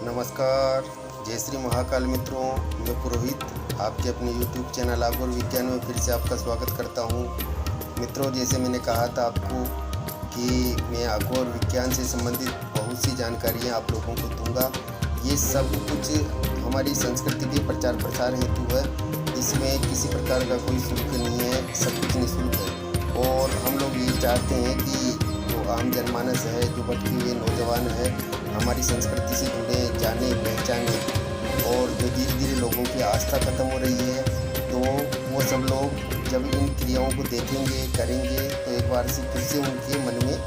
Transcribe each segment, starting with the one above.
नमस्कार, जय श्री महाकाल मित्रों। मैं पुरोहित आपके अपने YouTube चैनल आगोर विज्ञान में फिर से आपका स्वागत करता हूं। मित्रों, जैसे मैंने कहा था आपको कि मैं आगोर विज्ञान से संबंधित बहुत सी जानकारियां आप लोगों को दूंगा। ये सब कुछ हमारी संस्कृति के प्रचार प्रसार हेतु है। इसमें किसी प्रकार का कोई शुल्क नहीं है, सब कुछ निःशुल्क है। और हम लोग ये चाहते हैं कि जो आम जनमानस है, जो भटके हुए नौजवान है, हमारी संस्कृति से जुड़े, जाने पहचाने। और जो धीरे धीरे लोगों की आस्था खत्म हो रही है, तो वो सब लोग जब इन क्रियाओं को देखेंगे, करेंगे, तो एक बार से फिर से उनके मन में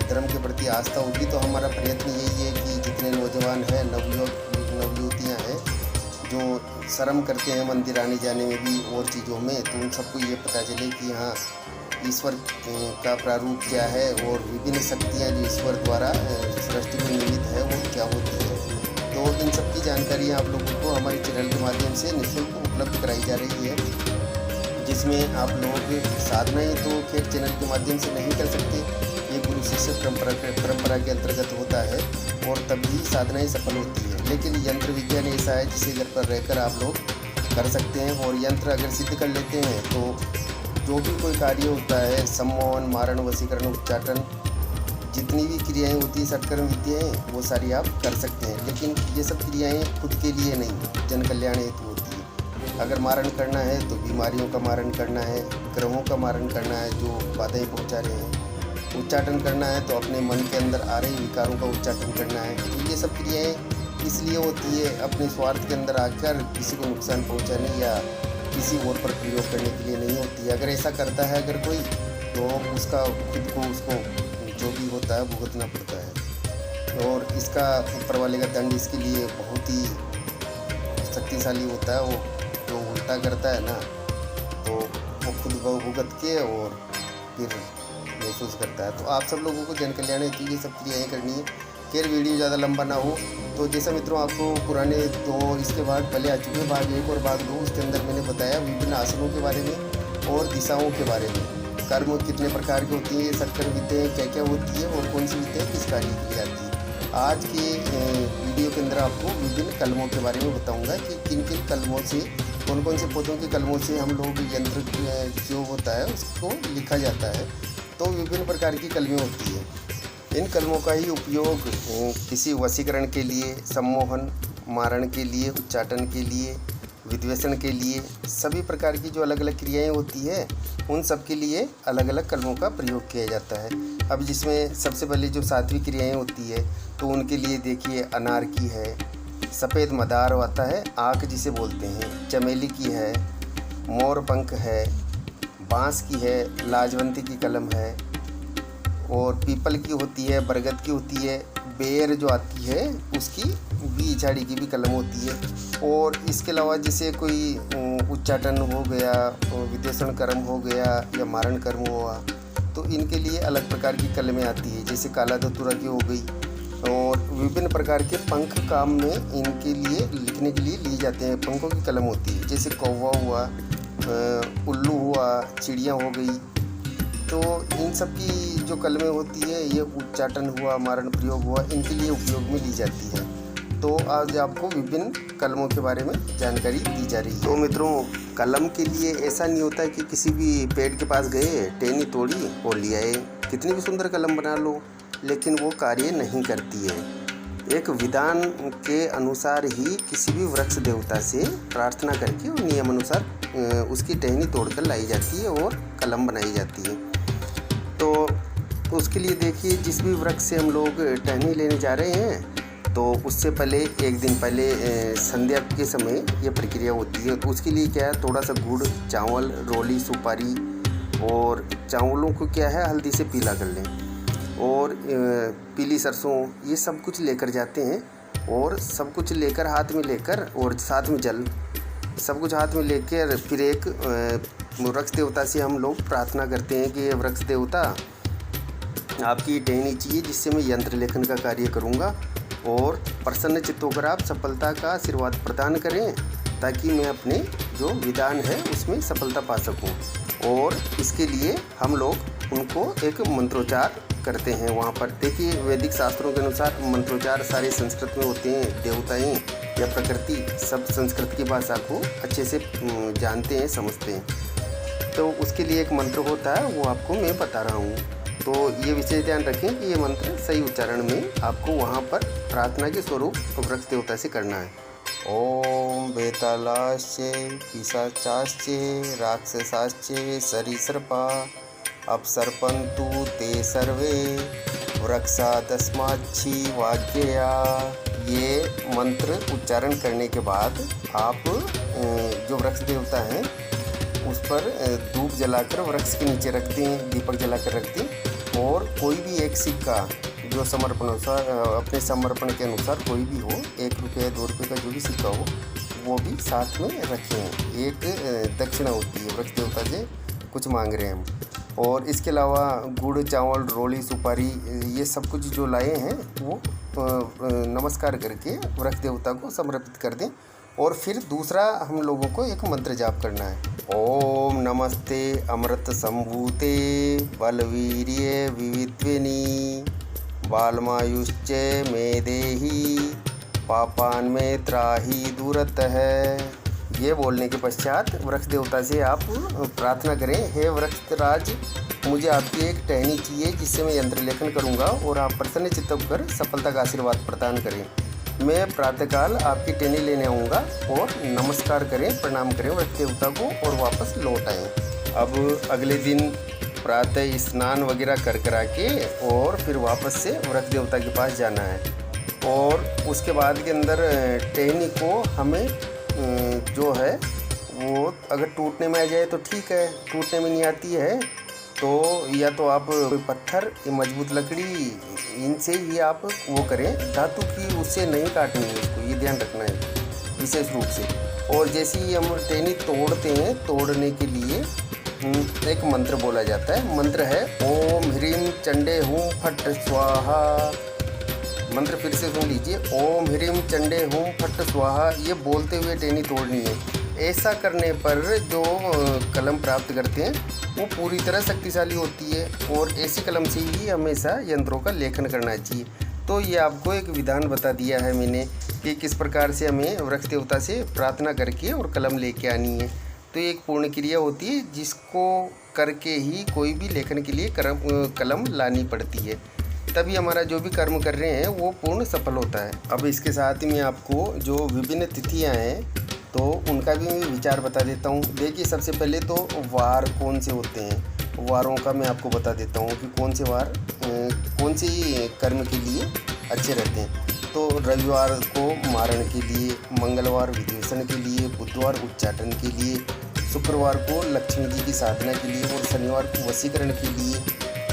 धर्म के प्रति आस्था होगी। तो हमारा प्रयत्न यही है कि जितने नौजवान हैं, नवयुवतियाँ हैं, जो शर्म करते हैं मंदिर आने जाने में भी और चीज़ों में, तो उन सबको ये पता चले कि हाँ, ईश्वर का प्रारूप क्या है और विभिन्न शक्तियाँ जो ईश्वर द्वारा सृष्टि में निमित्त है वो क्या होती है। तो इन सब की जानकारी आप लोगों को हमारे चैनल के माध्यम से निःशुल्क उपलब्ध कराई जा रही है, जिसमें आप लोग साधनाएँ तो खैर चैनल के माध्यम से नहीं कर सकते। ये गुरु शिष्य परंपरा के अंतर्गत होता है और तभी साधनाएँ सफल होती है। लेकिन यंत्र विज्ञान ऐसा है जिसे घर पर रहकर आप लोग कर सकते हैं। और यंत्र अगर सिद्ध कर लेते हैं तो जो भी कोई कार्य होता है, सम्मोहन, मारण, वशीकरण, उच्चाटन, जितनी भी क्रियाएं होती है, सत्कर्म विद्याएँ, वो सारी आप कर सकते हैं। लेकिन ये सब क्रियाएं खुद के लिए नहीं, जन कल्याण हेतु होती है। अगर मारण करना है तो बीमारियों का मारण करना है, ग्रहों का मारण करना है जो बाधाएं पहुंचा रहे हैं। उच्चाटन करना है तो अपने मन के अंदर आ रहे विकारों का उच्चाटन करना है। तो ये सब क्रियाएँ इसलिए होती है, अपने स्वार्थ के अंदर आकर किसी को नुकसान पहुँचाने या किसी और पर प्रयोग करने के लिए नहीं होती है। अगर ऐसा करता है अगर कोई, तो उसका खुद को उसको जो भी होता है भुगतना पड़ता है। और इसका ऊपर वाले का दंड इसके लिए बहुत ही शक्तिशाली होता है। वो जो उल्टा करता है ना, तो वो खुद भुगत के और फिर महसूस करता है। तो आप सब लोगों को जन कल्याण हेतु ये सब क्रियाएँ करनी है। खैर वीडियो ज़्यादा लंबा ना हो, तो जैसा मित्रों आपको पुराने दो इसके भाग पहले आ चुके हैं, भाग 1 और भाग 2। उसके अंदर मैंने बताया विभिन्न आसनों के बारे में और दिशाओं के बारे में, कर्म कितने प्रकार की होती है, सत्कर्म विद्याएँ क्या क्या होती है और कौन सी विद्या किस कार्य के लिए आती है। आज के वीडियो के अंदर आपको विभिन्न कलमों के बारे में बताऊँगा कि किन किन कलमों से, कौन कौन से पौधों के कलमों से हम लोग यंत्र जो होता है उसको लिखा जाता है। तो विभिन्न प्रकार की कलमें होती है। इन कलमों का ही उपयोग किसी वशीकरण के लिए, सम्मोहन, मारण के लिए, उच्चाटन के लिए, विद्वेषण के लिए, सभी प्रकार की जो अलग अलग क्रियाएं होती है, उन सब के लिए अलग अलग कलमों का प्रयोग किया जाता है। अब जिसमें सबसे पहले जो सात्विक क्रियाएं होती है, तो उनके लिए देखिए अनार की है, सफ़ेद मदार आता है, आँख जिसे बोलते हैं, चमेली की है, मोर पंख है, बाँस की है, लाजवंती की कलम है, और पीपल की होती है, बरगद की होती है, बेर जो आती है उसकी भी, झाड़ी की भी कलम होती है। और इसके अलावा जैसे कोई उच्चाटन हो गया, विद्वेषण कर्म हो गया या मारण कर्म हुआ, तो इनके लिए अलग प्रकार की कलमें आती है, जैसे काला धतूरा की हो गई। और विभिन्न प्रकार के पंख काम में इनके लिए लिखने के लिए लिए जाते हैं, पंखों की कलम होती है, जैसे कौवा हुआ, उल्लू हुआ, चिड़िया हो गई। तो इन सब की जो कलमें होती है, ये उच्चाटन हुआ, मारण प्रयोग हुआ, इनके लिए उपयोग में ली जाती है। तो आज आपको विभिन्न कलमों के बारे में जानकारी दी जा रही है। तो मित्रों, कलम के लिए ऐसा नहीं होता है कि किसी भी पेड़ के पास गए, टहनी तोड़ी और ले आए, कितनी भी सुंदर कलम बना लो, लेकिन वो कार्य नहीं करती है। एक विधान के अनुसार ही किसी भी वृक्ष देवता से प्रार्थना करके और नियम अनुसार उसकी टहनी तोड़कर लाई जाती है और कलम बनाई जाती है। तो उसके लिए देखिए, जिस भी वृक्ष से हम लोग टहनी लेने जा रहे हैं, तो उससे पहले एक दिन पहले संध्या के समय ये प्रक्रिया होती है। तो उसके लिए क्या है, थोड़ा सा गुड़, चावल, रोली, सुपारी, और चावलों को क्या है हल्दी से पीला कर लें, और पीली सरसों, ये सब कुछ लेकर जाते हैं। और सब कुछ लेकर हाथ में लेकर, और साथ में जल, सब कुछ हाथ में लेकर फिर एक वृक्ष देवता से हम लोग प्रार्थना करते हैं कि ये वृक्ष देवता आपकी टहनी चाहिए, जिससे मैं यंत्र लेखन का कार्य करूंगा, और प्रसन्न चित्त होकर आप सफलता का आशीर्वाद प्रदान करें, ताकि मैं अपने जो विधान है उसमें सफलता पा सकूं। और इसके लिए हम लोग उनको एक मंत्रोच्चार करते हैं वहाँ पर। देखिए वैदिक शास्त्रों के अनुसार मंत्रोच्चार सारे संस्कृत में होते हैं। देवताएं या प्रकृति सब संस्कृत की भाषा को अच्छे से जानते हैं, समझते हैं। तो उसके लिए एक मंत्र होता है, वो आपको मैं बता रहा हूँ। तो ये विशेष ध्यान रखें कि ये मंत्र सही उच्चारण में आपको वहाँ पर प्रार्थना के स्वरूप वृक्ष देवता से करना है। ओम बेतालाश्चे पिशाचाश्चे राक्षसाश्चे सरीसृपा अपसर्पन्तु ते सर्वे वृक्षादस्माच्छी वाग्यया। ये मंत्र उच्चारण करने के बाद आप जो वृक्ष देवता हैं उस पर धूप जलाकर वृक्ष के नीचे रख दें, दीपक जलाकर रख दें। और कोई भी एक सिक्का जो समर्पण अनुसार अपने समर्पण के अनुसार कोई भी हो, 1 रुपये 2 रुपये का जो भी सिक्का हो वो भी साथ में रखें। एक दक्षिणा होती है, वृक्ष देवता से कुछ मांग रहे हैं हम। और इसके अलावा गुड़ चावल रोली सुपारी ये सब कुछ जो लाए हैं वो नमस्कार करके वृक्ष देवता को समर्पित कर दें। और फिर दूसरा हम लोगों को एक मंत्र जाप करना है। ओम नमस्ते अमृत संभूते बलवीर्ये विविद्विनी बालमायुश्चे मे देहि पापान में त्राही दूरतः। ये बोलने के पश्चात वृक्ष देवता से आप प्रार्थना करें, हे वृक्ष राज, मुझे आपकी एक टहनी चाहिए जिससे मैं यंत्र लेखन करूंगा और आप प्रसन्न चित्त होकर सफलता का आशीर्वाद प्रदान करें। मैं प्रातःकाल आपकी टहनी लेने आऊँगा और नमस्कार करें, प्रणाम करें वृक्ष देवता को और वापस लौट आएँ। अब अगले दिन प्रातः स्नान वगैरह कर करा के और फिर वापस से वृक्ष देवता के पास जाना है। और उसके बाद के अंदर टहनी को हमें जो है वो अगर टूटने में आ जाए तो ठीक है, टूटने में नहीं आती है तो या तो आप कोई पत्थर या मजबूत लकड़ी इनसे ही आप वो करें, धातु की उससे नहीं काटनी है, इसको ये ध्यान रखना है विशेष रूप से। और जैसे ही हम टहनी तोड़ते हैं, तोड़ने के लिए एक मंत्र बोला जाता है। मंत्र है ओम ह्रीम चंडे हूँ फट स्वाहा। मंत्र फिर से सुन लीजिए, ओम ह्रीम चंडे हूँ फट स्वाहा। ये बोलते हुए टहनी तोड़नी है। ऐसा करने पर जो कलम प्राप्त करते हैं वो पूरी तरह शक्तिशाली होती है और ऐसी कलम से ही हमेशा यंत्रों का लेखन करना चाहिए। तो ये आपको एक विधान बता दिया है मैंने कि किस प्रकार से हमें वृक्ष देवता से प्रार्थना करके और कलम लेके आनी है। तो एक पूर्ण क्रिया होती है जिसको करके ही कोई भी लेखन के लिए कलम लानी पड़ती है, तभी हमारा जो भी कर्म कर रहे हैं वो पूर्ण सफल होता है। अब इसके साथ ही मैं आपको जो विभिन्न तिथियां हैं तो उनका भी मैं विचार बता देता हूँ। देखिए सबसे पहले तो वार कौन से होते हैं, वारों का मैं आपको बता देता हूँ कि कौन से वार कौन से कर्म के लिए अच्छे रहते हैं। तो रविवार को मारण के लिए, मंगलवार विद्वेषण के लिए, बुधवार उच्चाटन के लिए, शुक्रवार को लक्ष्मी जी की साधना के लिए और शनिवार को वशीकरण के लिए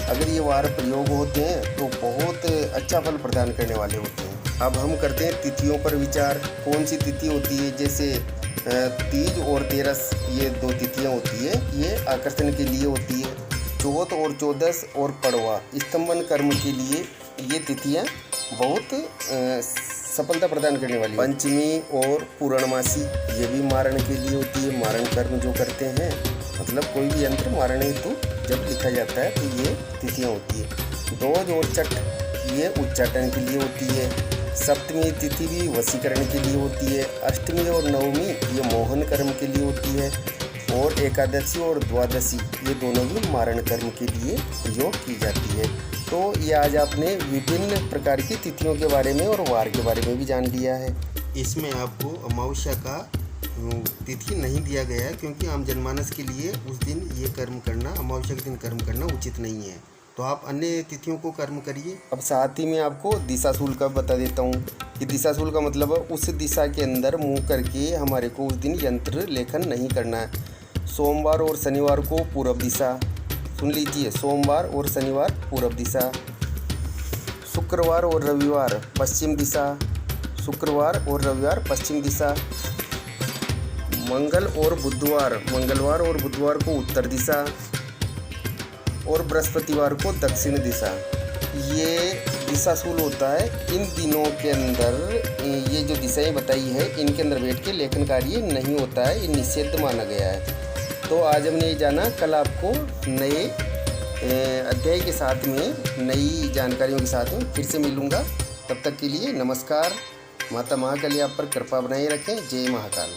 अगर ये वार प्रयोग होते हैं तो बहुत अच्छा फल प्रदान करने वाले होते हैं। अब हम करते हैं तिथियों पर विचार। कौन सी तिथि होती है, जैसे तीज और तेरस, ये 2 तिथियां होती है, ये आकर्षण के लिए होती है। चौथ और चौदस और पड़वा स्तंभन कर्म के लिए ये तिथियां बहुत सफलता प्रदान करने वाली। पंचमी और पूर्णमासी ये भी मारण के लिए होती है। मारण कर्म जो करते हैं, मतलब कोई भी यंत्र मारण हेतु जब लिखा जाता है तो ये तिथियां होती है। दोज और छठ ये उच्चाटन के लिए होती है। सप्तमी तिथि भी वशीकरण के लिए होती है। अष्टमी और नवमी ये मोहन कर्म के लिए होती है। और एकादशी और द्वादशी ये दोनों भी मारण कर्म के लिए प्रयोग की जाती है। तो ये आज आपने विभिन्न प्रकार की तिथियों के बारे में और वार के बारे में भी जान लिया है। इसमें आपको अमावस्या का तिथि नहीं दिया गया है क्योंकि आम जनमानस के लिए उस दिन ये कर्म करना, अमावस्या के दिन कर्म करना उचित नहीं है। तो आप अन्य तिथियों को कर्म करिए। अब साथ ही मैं आपको दिशाशूल का बता देता हूँ कि दिशाशूल का मतलब उस दिशा के अंदर मुँह करके हमारे को उस दिन यंत्र लेखन नहीं करना है। सोमवार और शनिवार को पूर्व दिशा, सुन लीजिए, सोमवार और शनिवार पूर्व दिशा। शुक्रवार और रविवार पश्चिम दिशा, शुक्रवार और रविवार पश्चिम दिशा। मंगलवार और बुधवार को उत्तर दिशा और बृहस्पतिवार को दक्षिण दिशा। ये दिशाशूल होता है। इन दिनों के अंदर ये जो दिशाएं बताई है इनके अंदर बैठ के लेखन कार्य नहीं होता है, ये निषिद्ध माना गया है। तो आज हमने ये जाना, कल आपको नए अध्याय के साथ में, नई जानकारियों के साथ में फिर से मिलूँगा। तब तक के लिए नमस्कार। माता महाकाली आप पर कृपा बनाए रखें। जय महाकाल।